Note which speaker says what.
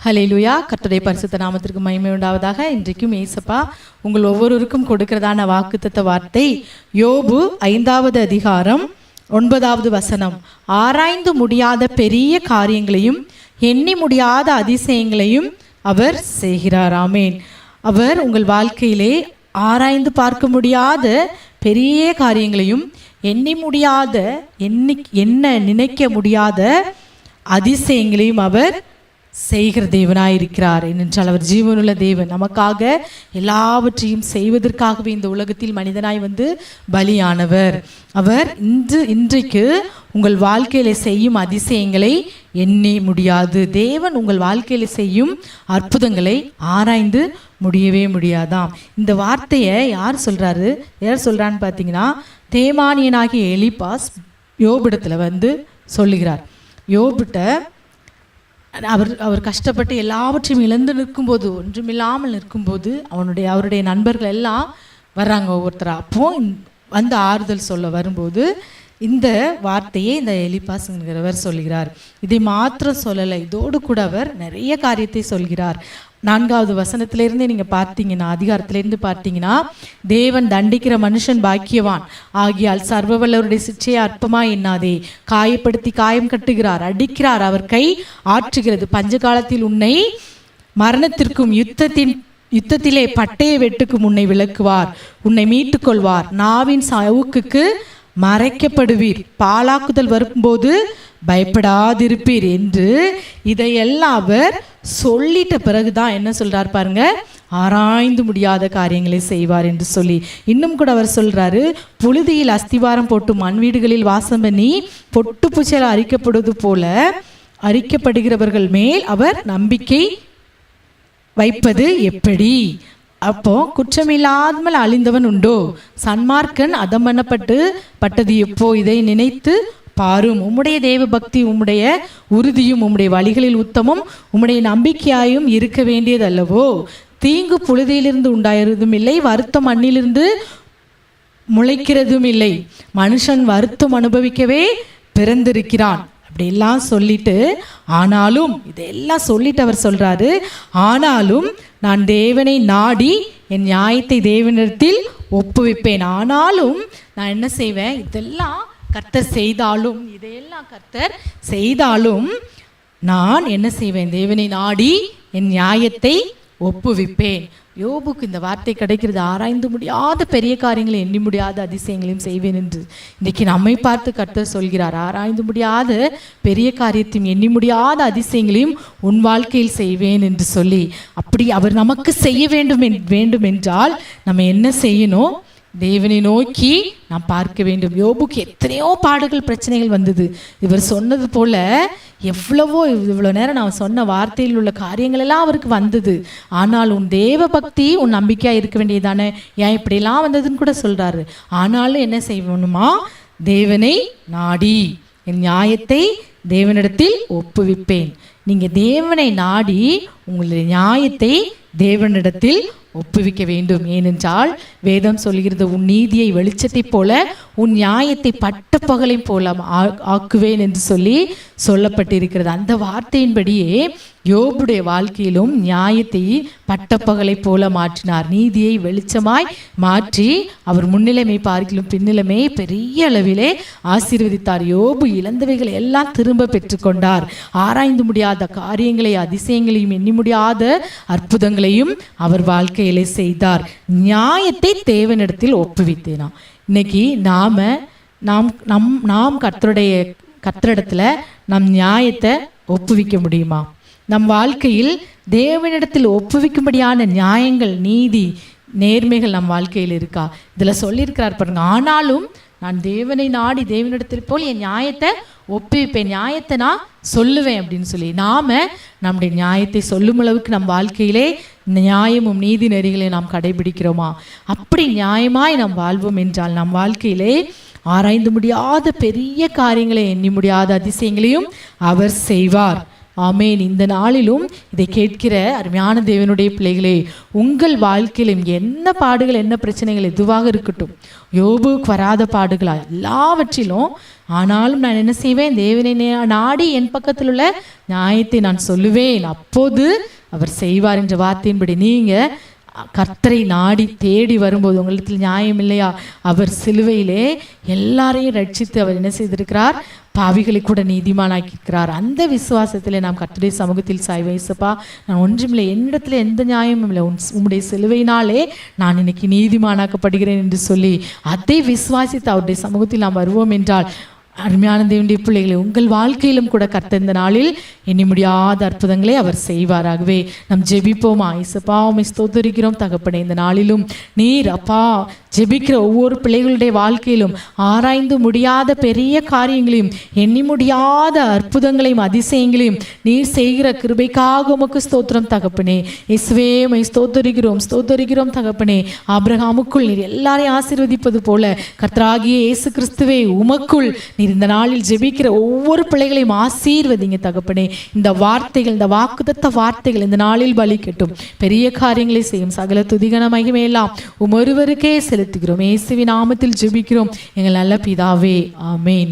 Speaker 1: ஹல்லேலூயா. கர்த்தருடைய பரிசுத்த நாமத்திற்கு மகிமை உண்டாவதாக. இன்றைக்கும் ஏசப்பா உங்கள் ஒவ்வொருவருக்கும் கொடுக்கிறதான வாக்குத்தத்த வார்த்தை யோபு 5வது அதிகாரம் 9வது வசனம். ஆராய்ந்து முடியாத பெரிய காரியங்களையும் எண்ணி முடியாத அதிசயங்களையும் அவர் செய்கிறார். ஆமேன். அவர் உங்கள் வாழ்க்கையிலே ஆராய்ந்து பார்க்க முடியாத பெரிய காரியங்களையும் எண்ணி முடியாத என்ன நினைக்க முடியாத அதிசயங்களையும் அவர் செய்கிற தேவனாயிருக்கிறார். ஏனென்றால் அவர் ஜீவனுள்ள தேவன். நமக்காக எல்லாவற்றையும் செய்வதற்காகவே இந்த உலகத்தில் மனிதனாய் வந்து பலியானவர். அவர் இன்றைக்கு உங்கள் வாழ்க்கையில செய்யும் அதிசயங்களை எண்ணி முடியாது. தேவன் உங்கள் வாழ்க்கையில செய்யும் அற்புதங்களை ஆராய்ந்து முடியவே முடியாதாம். இந்த வார்த்தையை யார் சொல்றான்னு பார்த்தீங்கன்னா, தேமானியனாகிய எலிப்பாஸ் யோபிடத்தில் வந்து சொல்லுகிறார். யோபிட்ட அவர் கஷ்டப்பட்டு எல்லாவற்றையும் இழந்து நிற்கும்போது, ஒன்றுமில்லாமல் நிற்கும்போது அவருடைய நண்பர்கள் எல்லாம் வர்றாங்க ஒவ்வொருத்தராக. அப்போ வந்து ஆறுதல் சொல்ல வரும்போது இந்த வார்த்தையை இந்த எலிப்பாஸ்ங்கிறவர் சொல்கிறார். இதை மாத்திரம் சொல்லலை, இதோடு கூட அவர் நிறைய காரியத்தை சொல்கிறார். 4வது வசனத்திலிருந்து நீங்கள் பார்த்தீங்கன்னா, அதிகாரத்திலிருந்து பார்த்தீங்கன்னா, தேவன் தண்டிக்கிற மனுஷன் பாக்கியவான் ஆகியால் சர்வவல்லவருடைய சிற்றையை அற்பமா எண்ணாதே. காயப்படுத்தி காயம் கட்டுகிறார், அடிக்கிறார், அவர் கை ஆற்றுகிறது. பஞ்ச காலத்தில் உன்னை மரணத்திற்கும் யுத்தத்திலே பட்டய வெட்டுக்கும் உன்னை விலக்குவார், உன்னை மீட்டு கொள்வார். நாவின் சவுக்குக்கு மறைக்கப்படுவீர், பாலாக்குதல் வரும்போது பயப்படாதிருப்பீர் என்று இதையெல்லாம் அவர் சொல்லிட்ட பிறகுதான் என்ன சொல்றார் பாருங்க, ஆராய்ந்து முடியாத காரியங்களை செய்வார் என்று சொல்லி. இன்னும் கூட அவர் சொல்றாரு, புழுதியில் அஸ்திவாரம் போட்டு மண் வீடுகளில் வாசம் பண்ணி பொட்டு பூச்சல் அரிக்கப்படுவது போல அரிக்கப்படுகிறவர்கள் மேல் அவர் நம்பிக்கை வைப்பது எப்படி? அப்போ குற்றமில்லாமல் அழிந்தவன் உண்டோ? சன்மார்க்கன் அதம் பண்ணப்பட்டது எப்போ? இதை நினைத்து பாரும். உம்முடைய தேவ பக்தி, உம்முடைய உறுதியும், உம்முடைய வழிகளில் உத்தமும், உம்முடைய நம்பிக்கையாயும் இருக்க வேண்டியது அல்லவோ? தீங்கு புழுதியிலிருந்து உண்டாயிருதும் இல்லை, வருத்தம் மண்ணிலிருந்து முளைக்கிறதும் இல்லை. மனுஷன் வருத்தம் அனுபவிக்கவே பிறந்திருக்கிறான். அப்படியெல்லாம் சொல்லிட்டு, ஆனாலும் இதெல்லாம் சொல்லிட்டு அவர் சொல்றாரு, ஆனாலும் நான் தேவனை நாடி என் நியாயத்தை தேவனிடத்தில் ஒப்புவிப்பேன். ஆனாலும் நான் என்ன செய்வேன், இதெல்லாம் கர்த்தர் செய்தாலும், இதையெல்லாம் கர்த்தர் செய்தாலும் நான் என்ன செய்வேன், தேவனை நாடி என் நியாயத்தை ஒப்புவிப்பேன். யோபுக்கு இந்த வார்த்தை கிடைக்கிறது, ஆராய்ந்து முடியாத பெரிய காரியங்களை எண்ணி முடியாத அதிசயங்களையும் செய்வேன் என்று. இன்றைக்கி நம்மை பார்த்து கர்த்தர் சொல்கிறார், ஆராய்ந்து முடியாத பெரிய காரியத்தையும் எண்ணி முடியாத அதிசயங்களையும் உன் வாழ்க்கையில் செய்வேன் என்று சொல்லி. அப்படி அவர் நமக்கு செய்ய வேண்டும் என்றால் நம்ம என்ன செய்யணும்? தேவனை நோக்கி நாம் பார்க்க வேண்டும். யோபுக்கு எத்தனையோ பாடுகள், பிரச்சனைகள் வந்தது. இவர் சொன்னது போல இவ்வளோ நேரம் நான் சொன்ன வார்த்தையில் உள்ள காரியங்கள் எல்லாம் அவருக்கு வந்தது. ஆனால் உன் தேவ பக்தி, உன் நம்பிக்கையா இருக்க வேண்டியதானே, ஏன் இப்படிலாம் வந்ததுன்னு கூட சொல்றாரு. ஆனாலும் என்ன செய்யணுமா? தேவனை நாடி என் நியாயத்தை தேவனிடத்தில் ஒப்புவிப்பேன். நீங்க தேவனை நாடி உங்களுடைய நியாயத்தை தேவனிடத்தில் ஒப்புவிக்க வேண்டும். ஏனென்றால் வேதம் சொல்கிறது, உன் நீதியை வெளிச்சத்தை போல உன் நியாயத்தை பட்ட பகலை போல ஆக்குவேன் என்று சொல்லி சொல்லப்பட்டிருக்கிறது. அந்த வார்த்தையின்படியே யோபுடைய வாழ்க்கையிலும் நியாயத்தை பட்டப்பகலை போல மாற்றினார். நீதியை வெளிச்சமாய் மாற்றி அவர் முன்னிலைமை பார்க்கிலும் பின்னிலைமை பெரிய அளவிலே ஆசீர்வதித்தார். யோபு இழந்தவைகளை எல்லாம் திரும்ப பெற்றுக்கொண்டார். ஆராய்ந்து முடியாத காரியங்களை, அதிசயங்களையும் எண்ணி முடியாத அற்புதங்களையும் அவர் வாழ்க்கையிலே செய்தார். நியாயத்தை தேவனிடத்தில் ஒப்புவித்தேனா. இன்னைக்கு நாம் கர்த்தரிடத்துல நம் நியாயத்தை ஒப்புவிக்க முடியுமா? நம் வாழ்க்கையில் தேவனிடத்தில் ஒப்புவிக்கும்படியான நியாயங்கள், நீதி, நேர்மைகள் நம் வாழ்க்கையில் இருக்கா? இதில் சொல்லியிருக்கிறார் பாருங்க, ஆனாலும் நான் தேவனை நாடி தேவனிடத்தில் போல் என் நியாயத்தை ஒப்புவிப்பேன், நியாயத்தை நான் சொல்லுவேன் அப்படின்னு சொல்லி. நம்முடைய நியாயத்தை சொல்லும் அளவுக்கு நம் வாழ்க்கையிலே நியாயமும் நீதி நெறிகளை நாம் கடைபிடிக்கிறோமா? அப்படி நியாயமாய் நாம் வாழ்வோம் என்றால் நம் வாழ்க்கையிலே ஆராய்ந்து முடியாத பெரிய காரியங்களை, எண்ணி முடியாத அதிசயங்களையும் அவர் செய்வார். ஆமேன். இந்த நாளிலும் இதை கேட்கிற அருமையான தேவனுடைய பிள்ளைகளே, உங்கள் வாழ்க்கையிலும் என்ன பாடுகள், என்ன பிரச்சனைகள் எதுவாக இருக்கட்டும், யோபுக்கு வராத பாடுகளா எல்லாவற்றிலும், ஆனாலும் நான் என்ன செய்வேன், தேவனை நாடி என் பக்கத்தில் உள்ள நியாயத்தை நான் சொல்லுவேன், அப்போது அவர் செய்வார் என்ற வார்த்தையின்படி நீங்கள் கர்த்தரை நாடி தேடி வரும்போது உங்களிடத்தில் நியாயம் இல்லையா, அவர் சிலுவையிலே எல்லாரையும் ரட்சித்து அவர் என்ன செய்திருக்கிறார், பாவிகளை கூட நீதிமானாக்கியிருக்கிறார். அந்த விசுவாசத்தில் நாம் கர்த்தருடைய சமூகத்தில் சாய்வேசப்பா, நான் ஒன்றுமில்லை, என்னிடத்துல எந்த நியாயமும் இல்லை, உம்முடைய சிலுவையினாலே நான் இன்னைக்கு நீதிமானாக்கப்படுகிறேன் என்று சொல்லி அதை விசுவாசித்து அவருடைய சமூகத்தில் நாம் வருவோம் என்றால், அருமையான தேவனுடைய பிள்ளைகளை, உங்கள் வாழ்க்கையிலும் கூட கர்த்தர் இந்த நாளில் எண்ணி முடியாத அற்புதங்களை அவர் செய்வாராகவே. நம் ஜெபிப்போமா. இயேசுப்பா, உம்மை ஸ்தோத்திரிக்கிறோம் தகப்பனே. இந்த நாளிலும் நீர் அப்பா ஜெபிக்கிற ஒவ்வொரு பிள்ளைகளுடைய வாழ்க்கையிலும் ஆராய்ந்து முடியாத பெரிய காரியங்களையும் எண்ணி முடியாத அற்புதங்களையும் அதிசயங்களையும் நீர் செய்கிற கிருபைக்காக உமக்கு ஸ்தோத்திரம் தகப்பனே. இயேசுவே, உம்மை ஸ்தோத்திரிக்கிறோம் தகப்பனே. ஆபிரகாமுக்குள் நீர் எல்லாரையும் ஆசீர்வதிப்பது போல கர்த்தராகிய இயேசு கிறிஸ்துவே உமக்குள் நீர் இந்த நாளில் ஜெபிக்கிற ஒவ்வொரு பிள்ளைகளையும் ஆசீர்வதிங்க தகப்பனே. இந்த வார்த்தைகள், இந்த வாக்குத்தத்த வார்த்தைகள் இந்த நாளில் பலிக்கட்டும், பெரிய காரியங்களை செய்யும். சகல துதிகன மகிமையெல்லாம் உமொருவருக்கே செலுத்துகிறோம். இயேசுவின் நாமத்தில் ஜெபிக்கிறோம் எங்கள் நல்ல பிதாவே, ஆமேன்.